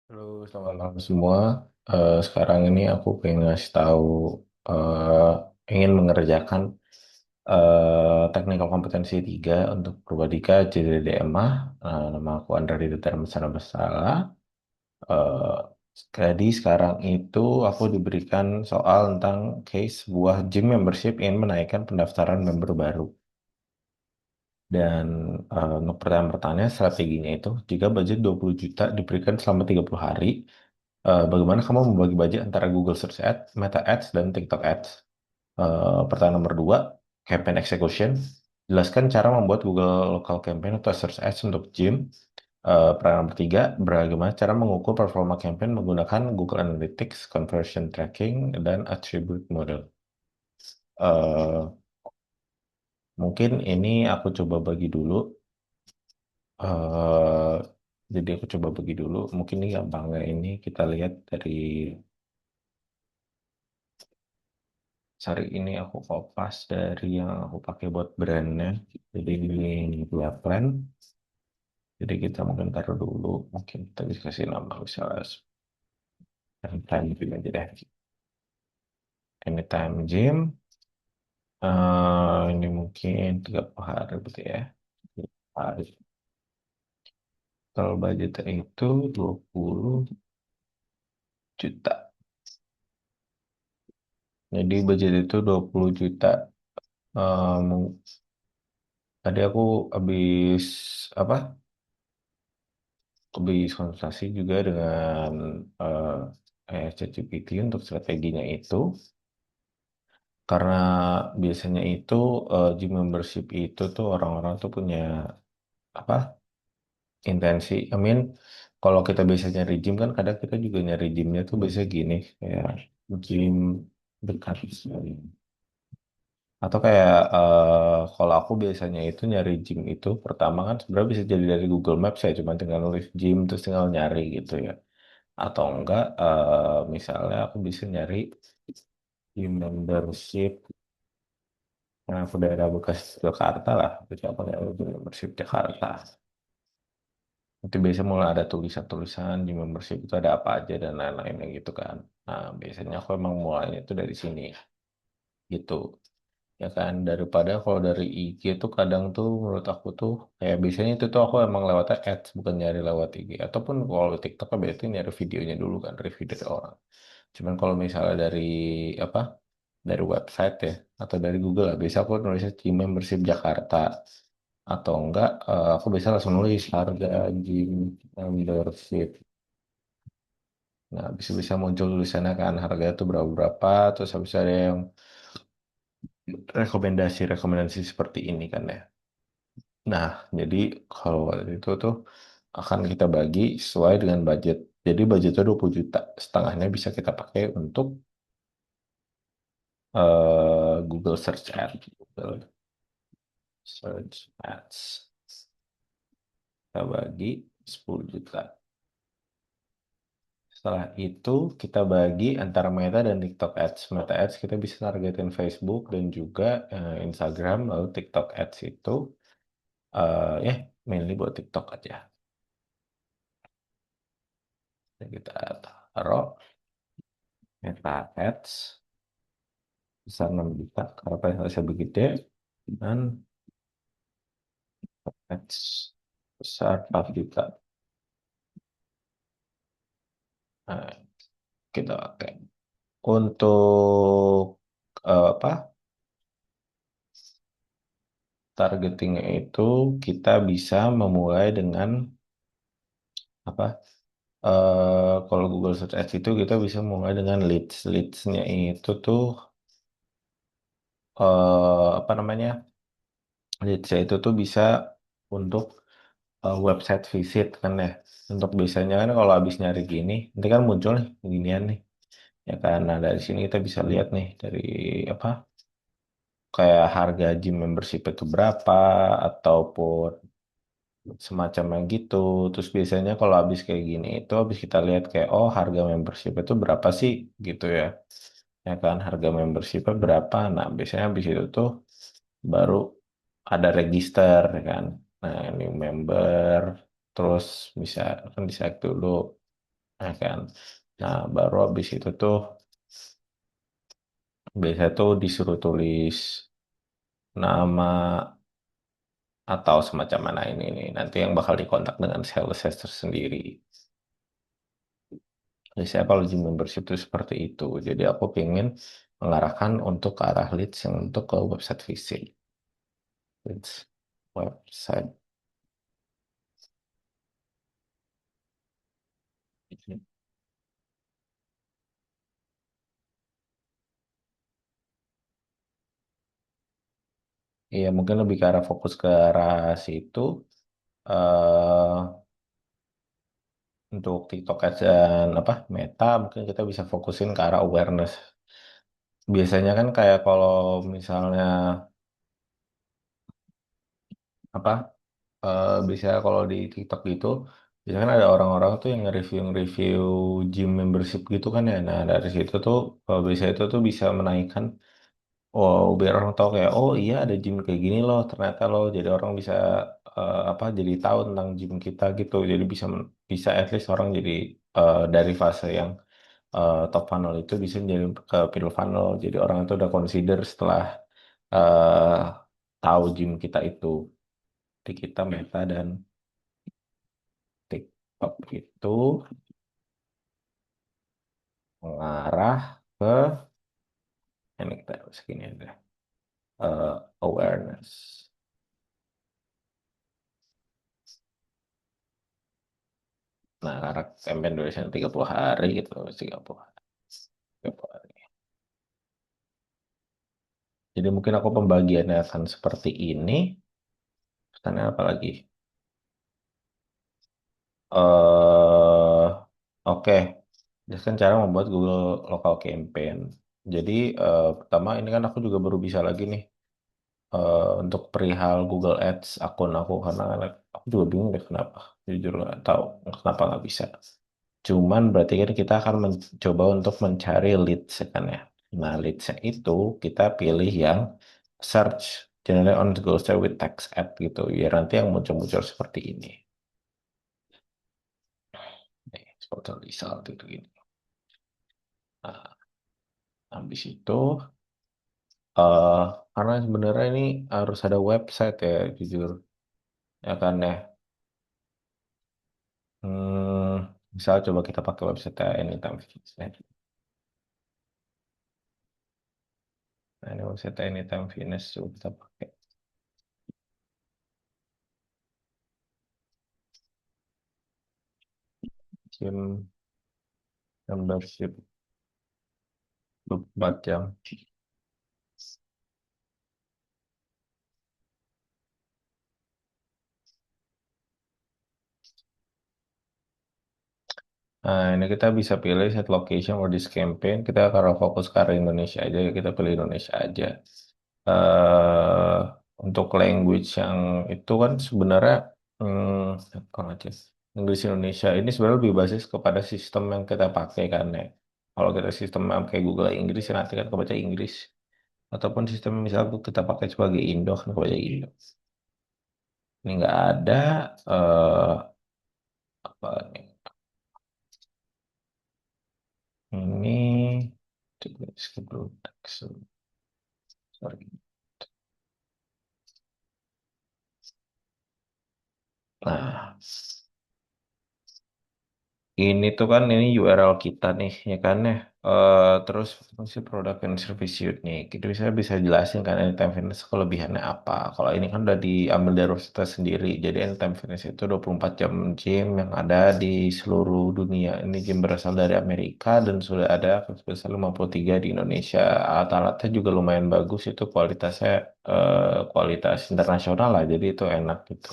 Halo, selamat malam semua. Sekarang ini aku pengen ngasih tahu, ingin mengerjakan teknikal kompetensi 3 untuk Purwadika JDDMA. Nama aku Andra Dita Sana Bersalah. Eh, jadi sekarang itu aku diberikan soal tentang case sebuah gym membership ingin menaikkan pendaftaran member baru. Dan untuk pertanyaan-pertanyaan strateginya itu, jika budget 20 juta diberikan selama 30 hari, bagaimana kamu membagi budget antara Google Search Ads, Meta Ads, dan TikTok Ads? Pertanyaan nomor dua, campaign execution. Jelaskan cara membuat Google Local Campaign atau Search Ads untuk gym. Pertanyaan nomor tiga, bagaimana cara mengukur performa campaign menggunakan Google Analytics, Conversion Tracking, dan Attribute Model. Eh, Mungkin ini aku coba bagi dulu. eh jadi aku coba bagi dulu. Mungkin ini gampangnya ini kita lihat dari Sari ini aku kopas dari yang aku pakai buat brandnya. Jadi ini dua plan. Jadi kita mungkin taruh dulu. Mungkin kita bisa kasih nama misalnya Anytime Gym aja deh. Anytime Gym. Ini mungkin 30 hari gitu ya. 30 hari. Kalau budgetnya itu 20 juta. Jadi budget itu 20 juta. Tadi aku habis apa? Habis konsultasi juga dengan ChatGPT untuk strateginya itu, karena biasanya itu gym membership itu tuh orang-orang tuh punya apa intensi. I mean, kalau kita biasa nyari gym kan kadang kita juga nyari gymnya tuh biasa gini kayak gym dekat. Atau kayak kalau aku biasanya itu nyari gym itu pertama kan sebenarnya bisa jadi dari Google Maps ya, cuma tinggal nulis gym terus tinggal nyari gitu ya. Atau enggak misalnya aku bisa nyari gym membership, nah aku daerah bekas Jakarta lah, aku coba pakai gym membership Jakarta. Itu biasa mulai ada tulisan-tulisan gym membership itu ada apa aja dan lain-lainnya gitu kan. Nah biasanya aku emang mulainya itu dari sini gitu. Ya kan, daripada kalau dari IG tuh kadang tuh menurut aku tuh kayak biasanya itu tuh aku emang lewat ads bukan nyari lewat IG, ataupun kalau TikTok kan berarti nyari videonya dulu kan, review dari orang. Cuman kalau misalnya dari apa, dari website ya atau dari Google lah biasa aku nulisnya gym membership Jakarta, atau enggak aku bisa langsung nulis harga gym membership. Nah bisa-bisa muncul tulisannya kan harga itu berapa berapa, terus habis ada yang rekomendasi-rekomendasi seperti ini kan ya. Nah, jadi kalau itu tuh akan kita bagi sesuai dengan budget. Jadi budgetnya 20 juta. Setengahnya bisa kita pakai untuk Google Search Ads. Google Search Ads. Kita bagi 10 juta. Setelah itu kita bagi antara Meta dan TikTok Ads. Meta Ads kita bisa targetin Facebook dan juga Instagram. Lalu TikTok Ads itu ya mainly buat TikTok aja. Dan kita taruh Meta Ads besar 6 juta karena saya begitu dan Ads besar 4 juta. Nah, kita pakai untuk apa targetingnya itu kita bisa memulai dengan apa kalau Google Search Ads itu kita bisa mulai dengan leadsnya itu tuh apa namanya, leadsnya itu tuh bisa untuk website visit kan ya. Untuk biasanya kan kalau habis nyari gini nanti kan muncul nih ginian nih ya kan. Nah dari sini kita bisa lihat nih dari apa kayak harga gym membership itu berapa ataupun semacamnya gitu. Terus biasanya kalau habis kayak gini itu habis kita lihat kayak oh harga membership itu berapa sih gitu ya. Ya kan harga membershipnya berapa. Nah biasanya habis itu tuh baru ada register ya kan. Nah ini member terus bisa kan di dulu. ya kan. Nah, baru habis itu tuh biasanya tuh disuruh tulis nama atau semacam mana ini nih. Nanti yang bakal dikontak dengan sales tersendiri. Biasanya kalau gym membership itu seperti itu. Jadi aku pengen mengarahkan untuk ke arah leads yang untuk ke website visit. Leads website. Iya, mungkin lebih ke arah fokus ke arah situ. eh untuk TikTok Ads dan apa Meta, mungkin kita bisa fokusin ke arah awareness. Biasanya kan kayak kalau misalnya apa bisa kalau di TikTok gitu, biasanya kan ada orang-orang tuh yang nge-review gym membership gitu kan ya. Nah dari situ tuh bisa itu tuh bisa menaikkan, oh biar orang tahu kayak oh iya ada gym kayak gini loh ternyata loh. Jadi orang bisa apa jadi tahu tentang gym kita gitu. Jadi bisa at least orang jadi dari fase yang top funnel itu bisa jadi ke middle funnel. Jadi orang itu udah consider setelah eh tahu gym kita itu. Di kita Meta dan TikTok itu mengarah ke ini kita segini aja awareness. Nah, karena campaign duration 30 hari gitu, 30 hari. 30 hari. Jadi mungkin aku pembagiannya akan seperti ini. Pesannya apa lagi? eh oke, Jelaskan cara membuat Google Local Campaign. Jadi pertama ini kan aku juga baru bisa lagi nih untuk perihal Google Ads akun aku karena aku juga bingung deh kenapa. Jujur nggak tahu kenapa nggak bisa. Cuman berarti kan kita akan mencoba untuk mencari leads ya kan ya. Nah leads itu kita pilih yang search generally on Google Search with text ad gitu. Ya nanti yang muncul-muncul seperti ini. Nih, seperti result itu gini. Nah, habis itu eh karena sebenarnya ini harus ada website ya jujur ya kan ya. Misal coba kita pakai website Anytime Fitness. Nah, ini website Anytime Fitness coba kita pakai gym membership 24 jam. Nah, ini kita bisa pilih set location for this campaign. Kita kalau fokus ke area Indonesia aja, kita pilih Indonesia aja. eh untuk language yang itu kan sebenarnya kalau aja Inggris Indonesia ini sebenarnya lebih basis kepada sistem yang kita pakai kan ya. Kalau kita sistem yang kayak Google Inggris ya nanti kan kebaca Inggris. Ataupun sistem misalnya kita pakai sebagai Indo kan kebaca Indo. Ini nggak ada eh apa nih? Ini coba skip dulu. Sorry. Nah, ini tuh kan ini URL kita nih, ya kan ya. Terus fungsi produk dan service unique. Itu bisa jelasin kan Anytime Fitness kelebihannya apa. Kalau ini kan udah diambil dari website sendiri. Jadi Anytime Fitness itu 24 jam gym yang ada di seluruh dunia. Ini gym berasal dari Amerika dan sudah ada sebesar 53 di Indonesia. Alat-alatnya juga lumayan bagus itu kualitasnya kualitas internasional lah. Jadi itu enak gitu.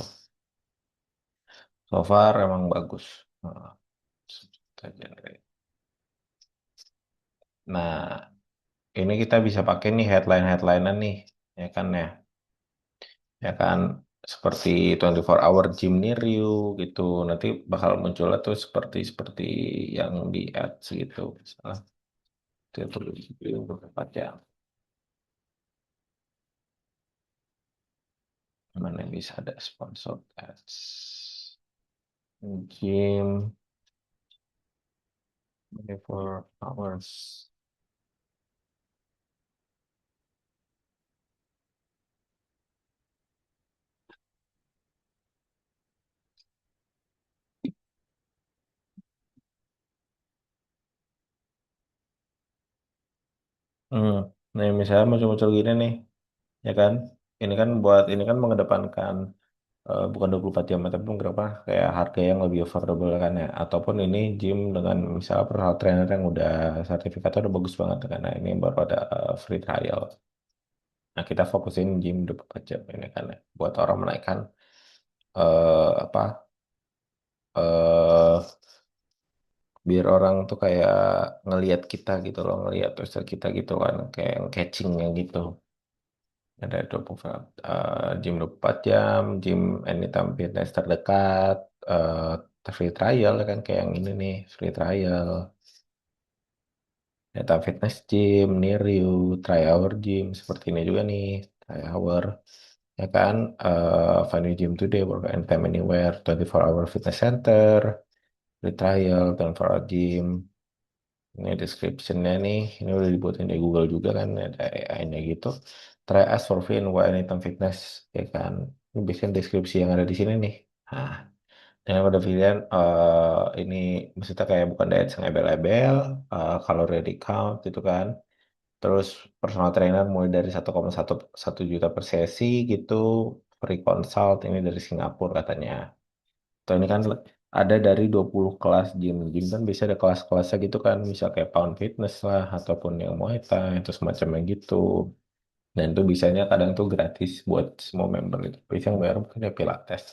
So far emang bagus. Nah, Nah, ini kita bisa pakai nih headline-headlinean nih, ya kan ya, ya kan seperti 24 hour gym near you gitu. Nanti bakal muncul tuh seperti seperti yang di ads gitu. Misalnya, itu tuh 24 jam. Mana yang bisa ada sponsor ads? Gym. 24 hours. Hmm. Nih misalnya muncul-muncul gini nih, ya kan? Ini kan mengedepankan bukan 24 jam, tapi beberapa kayak harga yang lebih affordable kan ya. Ataupun ini gym dengan misalnya personal trainer yang udah sertifikatnya udah bagus banget kan. Nah ini baru ada free trial. Nah kita fokusin gym 24 jam ini kan ya. Buat orang menaikkan apa eh biar orang tuh kayak ngelihat kita gitu loh, ngelihat poster kita gitu kan, kayak yang catchingnya gitu. Ada 24 gym 24 jam, gym anytime fitness terdekat, free trial kan kayak yang ini nih, free trial. Anytime fitness gym, near you, try our gym, seperti ini juga nih, try our. Ya kan, find your gym today, work anytime anywhere, 24-hour fitness center, free trial, 24-hour gym. Ini description-nya nih, ini udah dibuatin di Google juga kan, ada AI-nya gitu. Try us for free in one anytime fitness, ya kan. Ini biasanya deskripsi yang ada di sini nih. Nah, dan ada pilihan, ini maksudnya kayak bukan diet yang embel-embel, calorie di count gitu kan. Terus personal trainer mulai dari 1,1 juta per sesi gitu, free consult, ini dari Singapura katanya. Atau ini kan ada dari 20 kelas gym. Gym kan bisa ada kelas-kelasnya gitu kan. Bisa kayak pound fitness lah. Ataupun yang Muay Thai. Atau semacamnya gitu. Dan itu bisanya kadang tuh gratis buat semua member itu. Bisa yang bayar mungkin ya Pilates.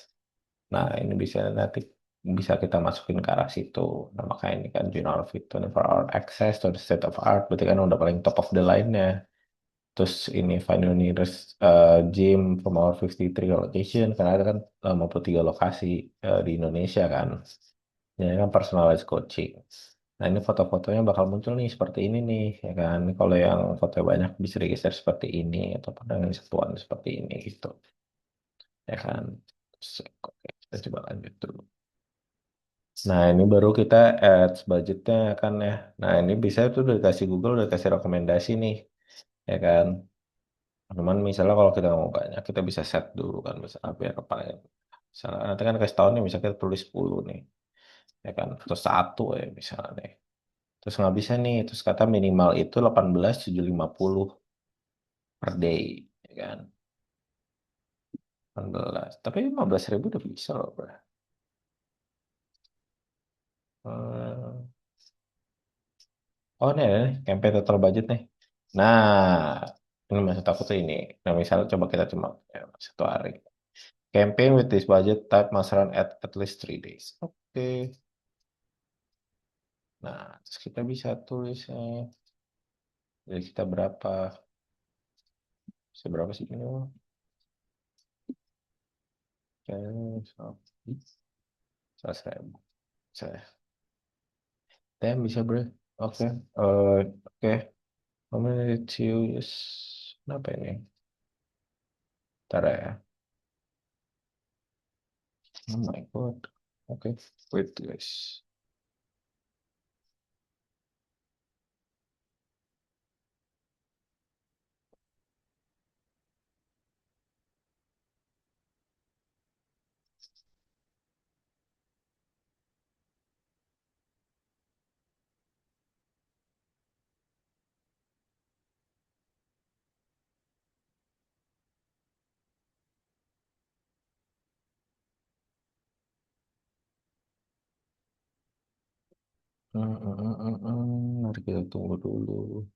Nah ini bisa nanti bisa kita masukin ke arah situ. Nah makanya ini kan Journal Fit 24 Hour Access to the State of Art. Berarti kan udah paling top of the line-nya. Terus ini find your nearest gym from our 53 location. Karena ada kan 53 lokasi di Indonesia kan. Ya kan personalized coaching. Nah ini foto-fotonya bakal muncul nih seperti ini nih, ya kan. Kalau yang foto banyak bisa digeser seperti ini ataupun dengan satuan seperti ini gitu, ya kan. Terus, oke, kita coba lanjut dulu. Nah ini baru kita ads budgetnya kan ya. Nah ini bisa tuh udah kasih Google udah kasih rekomendasi nih, ya kan. Cuman misalnya kalau kita mau banyak kita bisa set dulu kan, misalnya biar paling misalnya nanti kan kasih tahu nih misalnya kita tulis 10 nih, ya kan. Atau satu ya misalnya nih. Terus nggak bisa nih, terus kata minimal itu 18.750 per day, ya kan? 18. Tapi 15.000 udah bisa loh, bro. Hmm. Oh, nih, campaign total budget nih. Nah, ini maksud aku tuh ini. Nah, misalnya coba kita cuma ya, satu hari. Campaign with this budget type must run at least 3 days. Oke. Nah, terus kita bisa tulis dari kita berapa. Seberapa sih ini? Oke, so, 100.000. Saya. Bisa bro. Oke. Oke. Community Kenapa ini? Ntar ya. Oh my God. Oke. Wait guys. Mari kita tunggu dulu.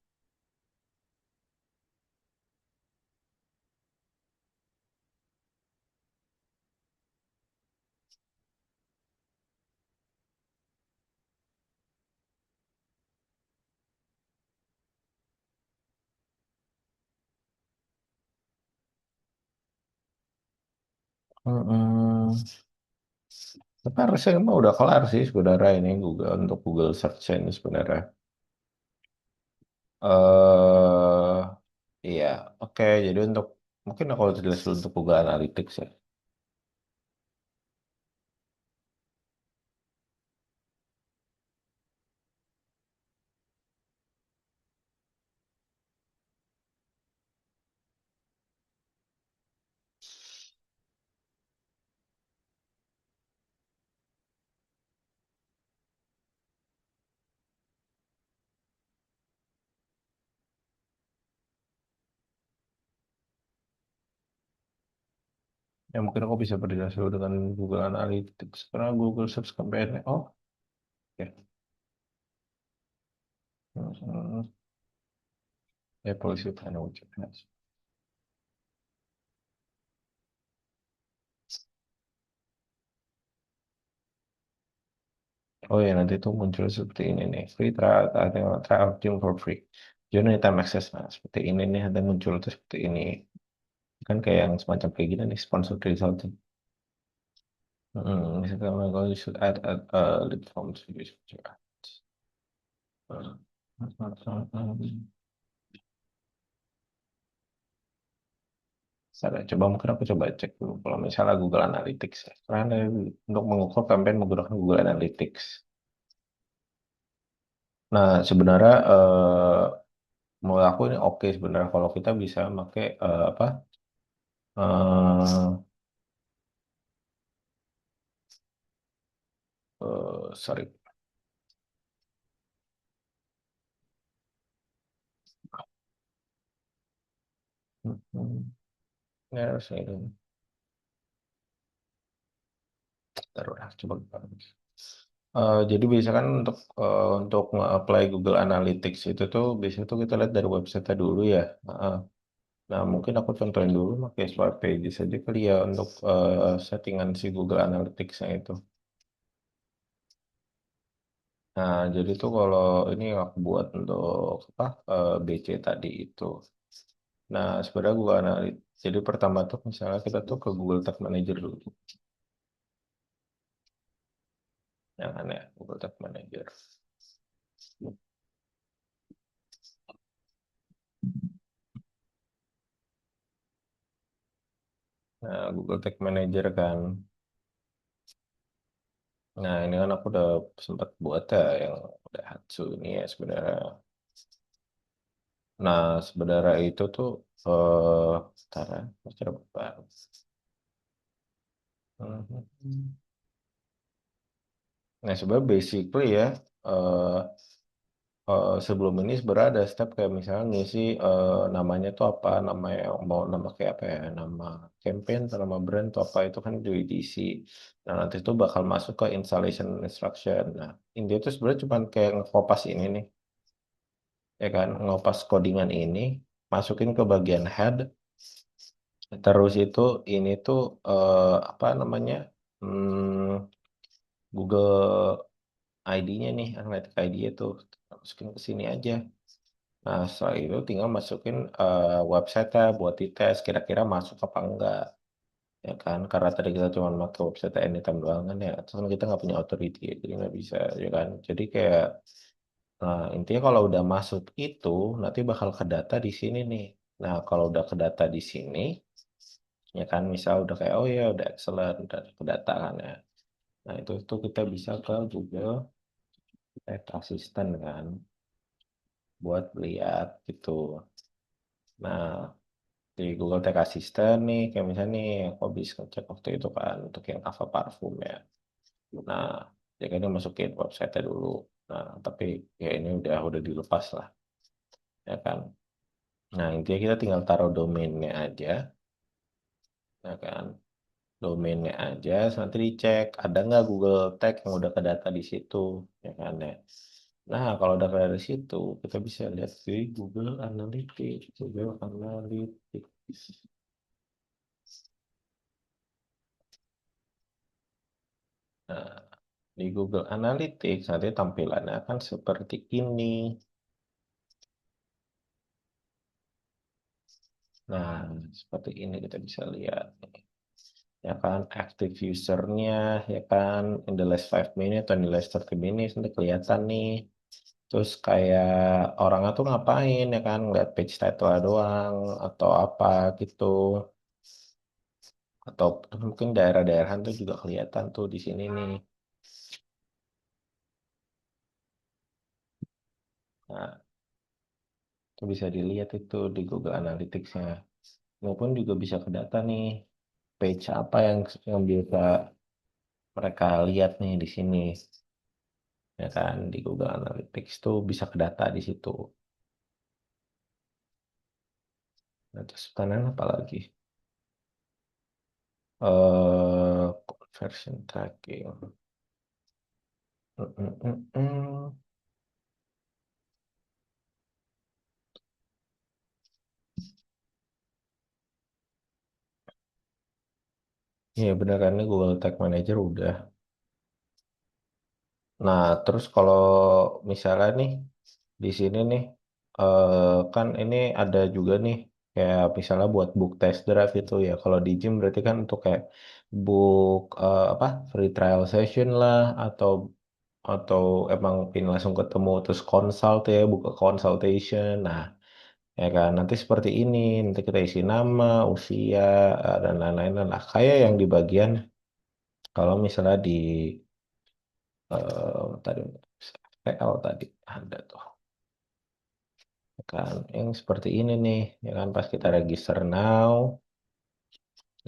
Mm-mm. Tapi harusnya emang udah kelar sih sebenarnya ini Google untuk Google Search ini sebenarnya. Iya, oke. Jadi untuk mungkin kalau jelas dulu untuk Google Analytics ya. Ya mungkin aku bisa berdasar dengan Google Analytics karena Google Search campaign. Oh, ya. Hmm, ya polisi plan wujud. Oh ya nanti tuh muncul seperti ini nih. Free trial, trial gym for free. Join anytime access. Nah, seperti ini nih ada muncul tuh seperti ini. Kan kayak yang semacam kayak gini nih sponsored result. Misalkan kalau you should add lead form to use your ads. Saya coba mungkin aku coba cek dulu kalau misalnya Google Analytics ya. Karena untuk mengukur campaign menggunakan Google Analytics. Nah sebenarnya menurut aku ini oke sebenarnya kalau kita bisa pakai apa? eh Sorry. Ya, saya taruh coba. Jadi biasa kan untuk nge-apply Google Analytics itu tuh biasanya tuh kita lihat dari website dulu ya. Nah, mungkin aku contohin dulu pakai Smart Pages aja kali ya untuk settingan si Google Analytics-nya itu. Nah, jadi tuh kalau ini yang aku buat untuk apa BC tadi itu. Nah, sebenarnya Google Analytics. Jadi pertama tuh misalnya kita tuh ke Google Tag Manager dulu. Yang aneh, Google Tag Manager. Nah, Google Tag Manager kan. Nah, ini kan aku udah sempat buat ya yang udah Hatsu ini ya sebenarnya. Nah, sebenarnya itu tuh bentar ya, cara baru. Nah, sebenarnya basically ya eh sebelum ini sebenarnya ada step kayak misalnya ngisi namanya tuh apa, namanya mau nama kayak apa ya, nama campaign atau nama brand atau apa itu kan diisi. Nah, nanti itu bakal masuk ke installation instruction. Nah, intinya tuh sebenarnya cuma kayak ngekopas ini nih, ya kan, ngopas codingan ini, masukin ke bagian head, terus itu ini tuh apa namanya Google ID-nya nih, Analytics ID itu masukin ke sini aja. Nah, setelah itu tinggal masukin website-nya buat dites kira-kira masuk apa enggak, ya kan? Karena tadi kita cuma pakai website Anytime doang kan ya, terus kan kita nggak punya authority, jadi nggak bisa, ya kan? Jadi kayak nah, intinya kalau udah masuk itu nanti bakal ke data di sini nih. Nah, kalau udah ke data di sini, ya kan misal udah kayak oh ya udah excellent, udah ke data kan ya. Nah, itu tuh kita bisa ke Google Tag Assistant kan buat lihat gitu. Nah, di Google Tag Assistant nih, kayak misalnya nih, aku bisa ngecek waktu itu kan untuk yang Ava Parfum ya. Nah, ya kan dia masukin website dulu. Nah, tapi ya ini udah dilepas lah, ya kan. Nah, intinya kita tinggal taruh domainnya aja, ya kan. Domainnya aja, terus nanti dicek ada nggak Google Tag yang udah ke data di situ, ya kan ya. Nah, kalau udah ke dari situ, kita bisa lihat di Google Analytics, Google Analytics. Nah, di Google Analytics nanti tampilannya akan seperti ini. Nah, seperti ini kita bisa lihat. Ya kan, active usernya, ya kan, in the last 5 minutes atau in the last 30 minutes, nanti kelihatan nih. Terus kayak orangnya tuh ngapain, ya kan, ngeliat page title doang, atau apa gitu. Atau mungkin daerah-daerahan tuh juga kelihatan tuh di sini nih. Nah, itu bisa dilihat itu di Google Analytics-nya. Maupun juga bisa ke data nih, page apa yang biasa mereka lihat nih di sini, ya kan di Google Analytics tuh bisa ke data di situ. Nah, terus pertanyaan apa lagi? Conversion tracking. Mm, mm, mm, mm. Iya bener kan ini Google Tag Manager udah. Nah, terus kalau misalnya nih di sini nih kan ini ada juga nih kayak misalnya buat book test drive itu ya. Kalau di gym berarti kan untuk kayak book apa free trial session lah atau emang pin langsung ketemu terus consult ya buka consultation. Nah, ya kan nanti seperti ini nanti kita isi nama, usia dan lain-lain lah. Kayak yang di bagian kalau misalnya di tadi PL tadi ada tuh ya kan yang seperti ini nih ya kan pas kita register now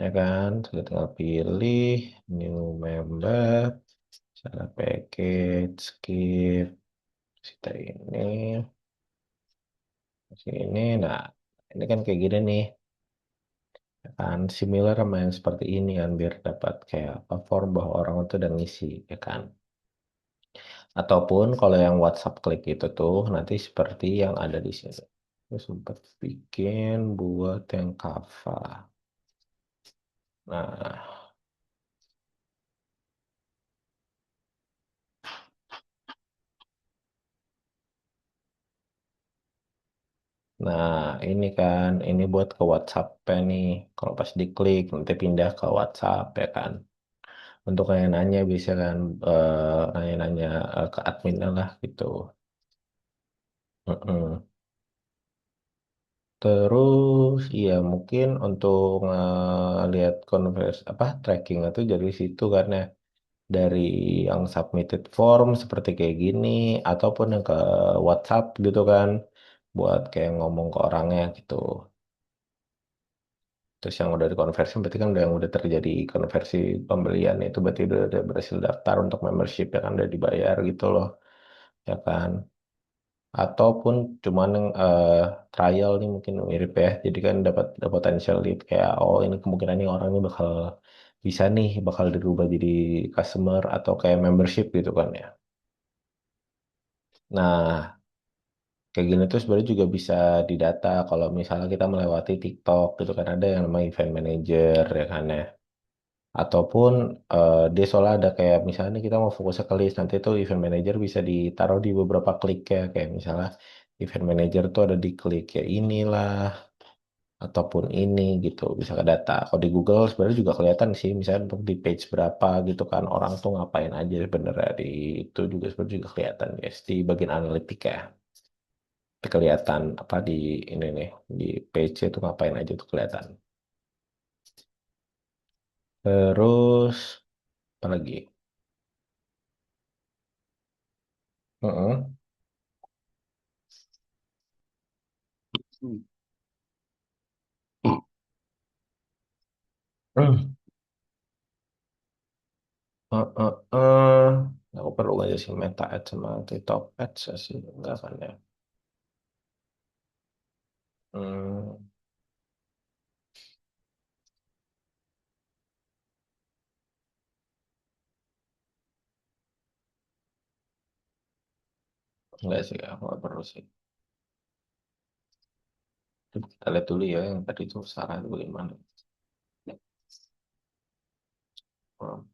ya kan kita tinggal pilih new member cara package skip kita ini sini nah ini kan kayak gini nih ya kan similar sama yang seperti ini kan biar dapat kayak apa form bahwa orang itu udah ngisi ya kan ataupun kalau yang WhatsApp klik itu tuh nanti seperti yang ada di sini. Aku sempat bikin buat yang Kava. Nah, nah ini kan ini buat ke WhatsApp nih. Kalau pas diklik nanti pindah ke WhatsApp ya kan. Untuk nanya-nanya bisa kan nanya-nanya ke admin lah gitu. Mm-mm. Terus iya mungkin untuk lihat converse apa tracking itu dari situ karena dari yang submitted form seperti kayak gini ataupun yang ke WhatsApp gitu kan buat kayak ngomong ke orangnya gitu. Terus yang udah dikonversi berarti kan udah yang udah terjadi konversi pembelian itu berarti udah berhasil daftar untuk membership ya kan udah dibayar gitu loh ya kan. Ataupun cuman yang trial nih mungkin mirip ya. Jadi kan dapat dapat potential lead kayak oh ini kemungkinan nih orang ini bakal bisa nih bakal dirubah jadi customer atau kayak membership gitu kan ya. Nah, kayak gini tuh sebenarnya juga bisa didata kalau misalnya kita melewati TikTok gitu kan ada yang namanya event manager ya kan ya. Ataupun dia soalnya ada kayak misalnya kita mau fokusnya ke list nanti tuh event manager bisa ditaruh di beberapa klik ya kayak misalnya event manager tuh ada di klik ya inilah ataupun ini gitu bisa ke data. Kalau di Google sebenarnya juga kelihatan sih misalnya untuk di page berapa gitu kan orang tuh ngapain aja sebenarnya di itu juga sebenarnya juga kelihatan guys di bagian analitik ya. Kelihatan apa di ini nih di PC itu ngapain aja tuh kelihatan. Terus apa lagi? Heeh. Hmm. Aku perlu aja sih Meta Ads sama TikTok Ads sih enggak kan ya. Hmm. Enggak sih aku nggak perlu sih. Kita lihat dulu ya yang tadi itu saran bagaimana. Hmm.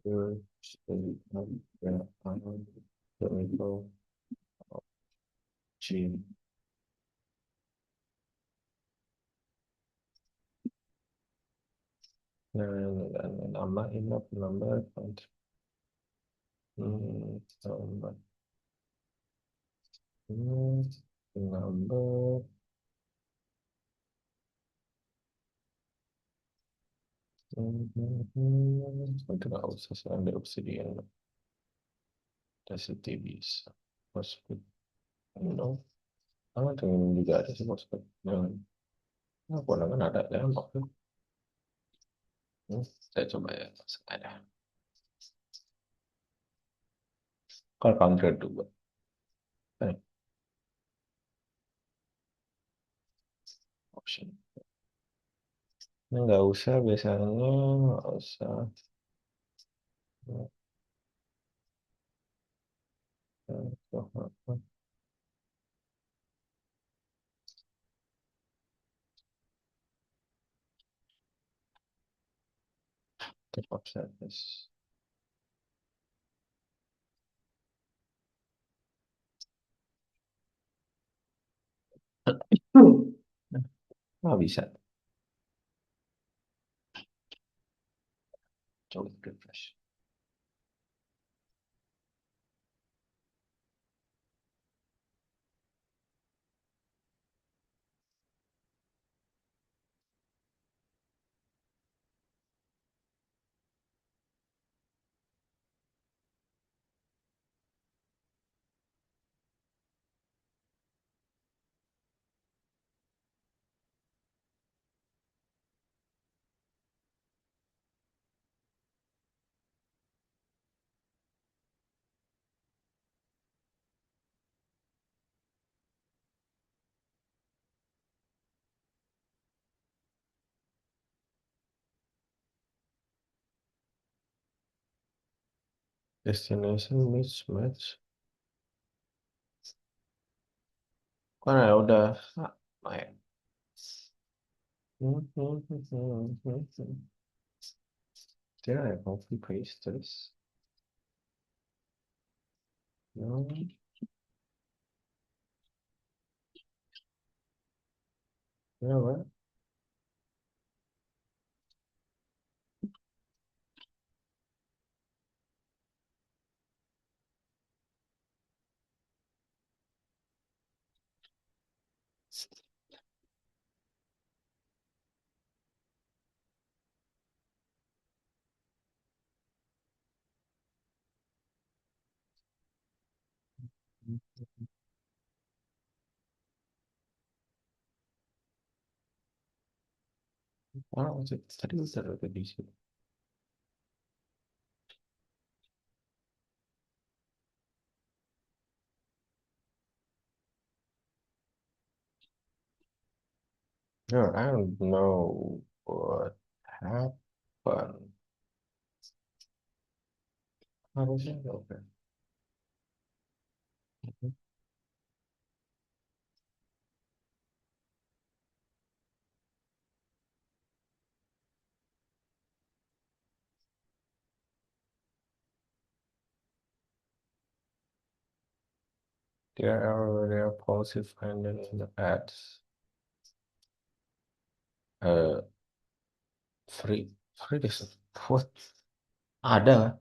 Terus, nama email number number number itu nggak usah sih ambil obsidian Audacity bisa. Mas, dong. Sama dengan juga ada sih prospek. Yang aku kan ada tembak tuh. Saya coba ya, sengaja. Kalau country dua, eh, option. Ini nggak usah biasanya, nggak usah. Type of service. Nggak bisa. Coba refresh. Destination mismatch. Karena ya udah. Main. There I copy paste this. No, yeah, what? Oh, was it? Tadi udah ada di sini. No, I don't know what happened. Harusnya oke. There are policy finding in the ads. Uh, free this. What? Ada.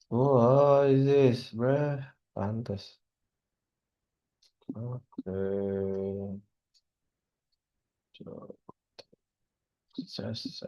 What is this, bruh? Pantas. Oke. Just,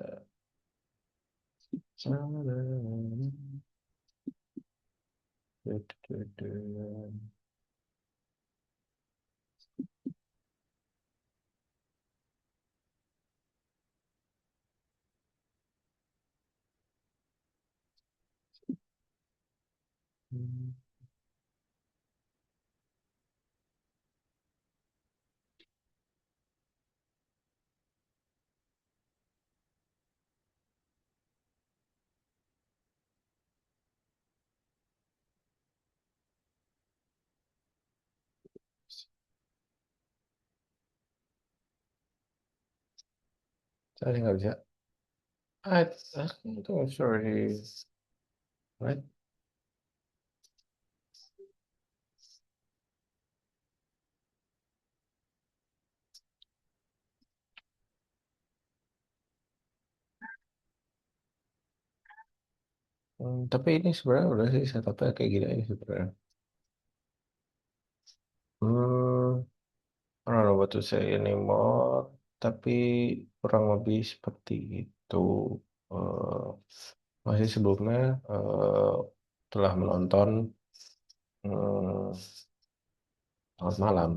Saya nggak bisa. I think it's already right. Tapi ini sebenarnya udah sih setupnya kayak gini aja sebenarnya. I don't know what to say anymore. Tapi kurang lebih seperti itu. Eh, masih sebelumnya telah menonton Hmm, selamat malam.